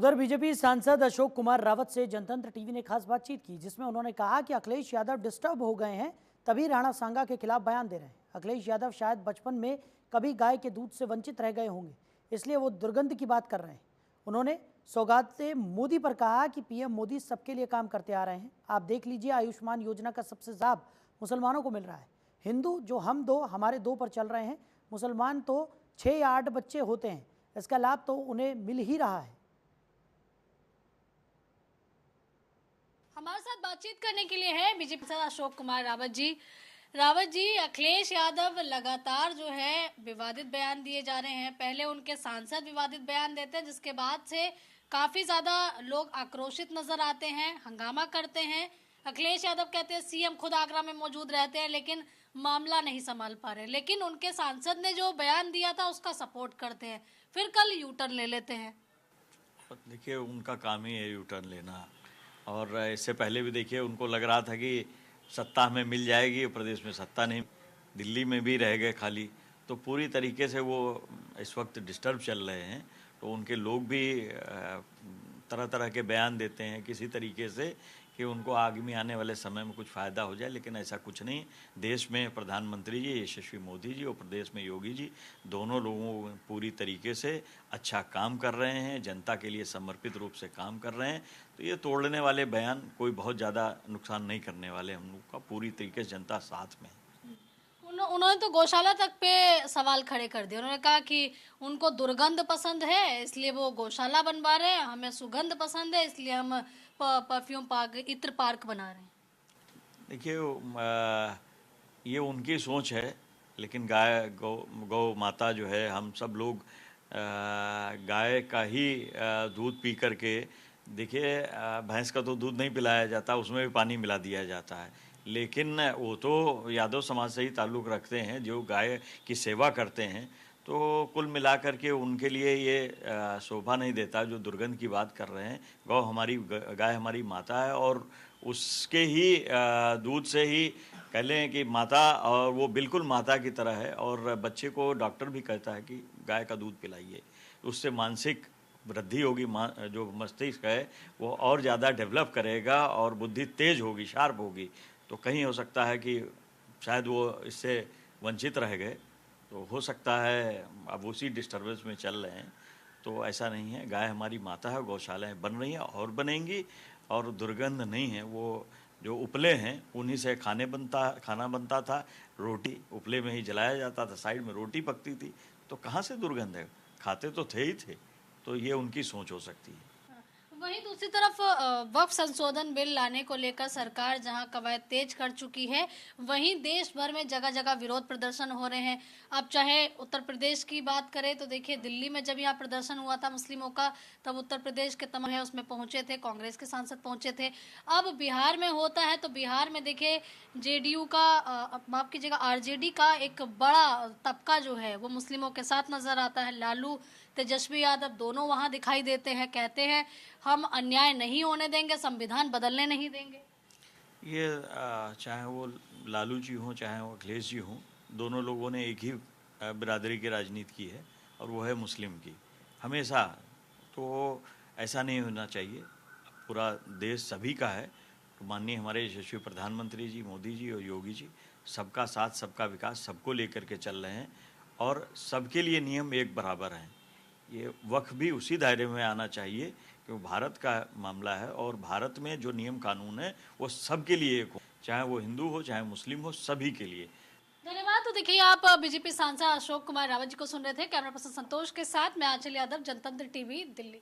उधर बीजेपी सांसद अशोक कुमार रावत से जनतंत्र टीवी ने खास बातचीत की, जिसमें उन्होंने कहा कि अखिलेश यादव डिस्टर्ब हो गए हैं, तभी राणा सांगा के खिलाफ बयान दे रहे हैं। अखिलेश यादव शायद बचपन में कभी गाय के दूध से वंचित रह गए होंगे, इसलिए वो दुर्गंध की बात कर रहे हैं। उन्होंने सौगाते मोदी पर कहा कि पीएम मोदी सबके लिए काम करते आ रहे हैं। आप देख लीजिए, आयुष्मान योजना का सबसे लाभ मुसलमानों को मिल रहा है। हिंदू जो हम दो हमारे दो पर चल रहे हैं, मुसलमान तो 6 या 8 बच्चे होते हैं, इसका लाभ तो उन्हें मिल ही रहा है। हमारे साथ बातचीत करने के लिए है बीजेपी सांसद अशोक कुमार रावत जी। रावत जी, अखिलेश यादव लगातार जो है विवादित बयान दिए जा रहे हैं। पहले उनके सांसद विवादित बयान देते हैं, जिसके बाद से काफी ज्यादा लोग आक्रोशित नजर आते हैं, हंगामा करते हैं। अखिलेश यादव कहते हैं सीएम खुद आगरा में मौजूद रहते हैं लेकिन मामला नहीं संभाल पा रहे, लेकिन उनके सांसद ने जो बयान दिया था उसका सपोर्ट करते हैं, फिर कल यू टर्न ले लेते हैं। देखिए, उनका काम ही है यू टर्न लेना। और इससे पहले भी देखिए, उनको लग रहा था कि सत्ता हमें मिल जाएगी, प्रदेश में सत्ता नहीं, दिल्ली में भी रह गए खाली। तो पूरी तरीके से वो इस वक्त डिस्टर्ब चल रहे हैं। तो उनके लोग भी तरह तरह के बयान देते हैं किसी तरीके से कि उनको आगामी आने वाले समय में कुछ फ़ायदा हो जाए, लेकिन ऐसा कुछ नहीं। देश में प्रधानमंत्री जी यशस्वी मोदी जी और प्रदेश में योगी जी, दोनों लोगों पूरी तरीके से अच्छा काम कर रहे हैं, जनता के लिए समर्पित रूप से काम कर रहे हैं। तो ये तोड़ने वाले बयान कोई बहुत ज़्यादा नुकसान नहीं करने वाले हम लोग का, पूरी तरीके से जनता साथ में है। उन्होंने तो गौशाला तक पे सवाल खड़े कर दिए। उन्होंने कहा कि उनको दुर्गंध पसंद है इसलिए वो गौशाला बनवा रहे हैं, हमें सुगंध पसंद है इसलिए हम परफ्यूम पार्क, इत्र पार्क बना रहे हैं। देखिए, ये उनकी सोच है, लेकिन गौ माता जो है, हम सब लोग गाय का ही दूध पी करके, देखिए भैंस का तो दूध नहीं पिलाया जाता, उसमें भी पानी मिला दिया जाता है। लेकिन वो तो यादव समाज से ही ताल्लुक़ रखते हैं, जो गाय की सेवा करते हैं। तो कुल मिलाकर के उनके लिए ये शोभा नहीं देता जो दुर्गंध की बात कर रहे हैं। गाय हमारी माता है और उसके ही दूध से ही कह लें कि माता, और वो बिल्कुल माता की तरह है। और बच्चे को डॉक्टर भी कहता है कि गाय का दूध पिलाइए, उससे मानसिक वृद्धि होगी, जो मस्तिष्क है वो और ज़्यादा डेवलप करेगा और बुद्धि तेज होगी, शार्प होगी। तो कहीं हो सकता है कि शायद वो इससे वंचित रह गए, तो हो सकता है अब उसी डिस्टर्बेंस में चल रहे हैं। तो ऐसा नहीं है, गाय हमारी माता है, गौशालाएँ बन रही हैं और बनेंगी। और दुर्गंध नहीं है, वो जो उपले हैं उन्हीं से खाना बनता था, रोटी उपले में ही जलाया जाता था, साइड में रोटी पकती थी। तो कहाँ से दुर्गंध है, खाते तो थे ही थे। तो ये उनकी सोच हो सकती है। वहीं दूसरी तरफ वक्फ संशोधन बिल लाने को लेकर सरकार जहां कवायद तेज कर चुकी है, वहीं देश भर में जगह जगह विरोध प्रदर्शन हो रहे हैं। अब चाहे उत्तर प्रदेश की बात करें तो देखिए, दिल्ली में जब यहाँ प्रदर्शन हुआ था मुस्लिमों का, तब उत्तर प्रदेश के तमाम है उसमें पहुंचे थे, कांग्रेस के सांसद पहुंचे थे। अब बिहार में होता है तो बिहार में देखिए जेडीयू का, माफ कीजिएगा, आरजेडी का एक बड़ा तबका जो है वो मुस्लिमों के साथ नजर आता है। लालू तेजस्वी यादव दोनों वहां दिखाई देते हैं, कहते हैं हम अन्याय नहीं होने देंगे, संविधान बदलने नहीं देंगे। ये चाहे वो लालू जी हों चाहे वो अखिलेश जी हों, दोनों लोगों ने एक ही बिरादरी की राजनीति की है और वो है मुस्लिम की, हमेशा। तो ऐसा नहीं होना चाहिए, पूरा देश सभी का है। तो माननीय हमारे यशस्वी प्रधानमंत्री जी मोदी जी और योगी जी सबका साथ सबका विकास सबको लेकर के चल रहे हैं और सबके लिए नियम एक बराबर हैं। ये वक्फ भी उसी दायरे में आना चाहिए क्योंकि भारत का मामला है और भारत में जो नियम कानून है वो सबके लिए एक हो, चाहे वो हिंदू हो चाहे मुस्लिम हो, सभी के लिए। धन्यवाद। तो देखिए, आप बीजेपी सांसद अशोक कुमार रावत जी को सुन रहे थे। कैमरा पर्सन संतोष के साथ मैं आंचल यादव, जनतंत्र टीवी, दिल्ली।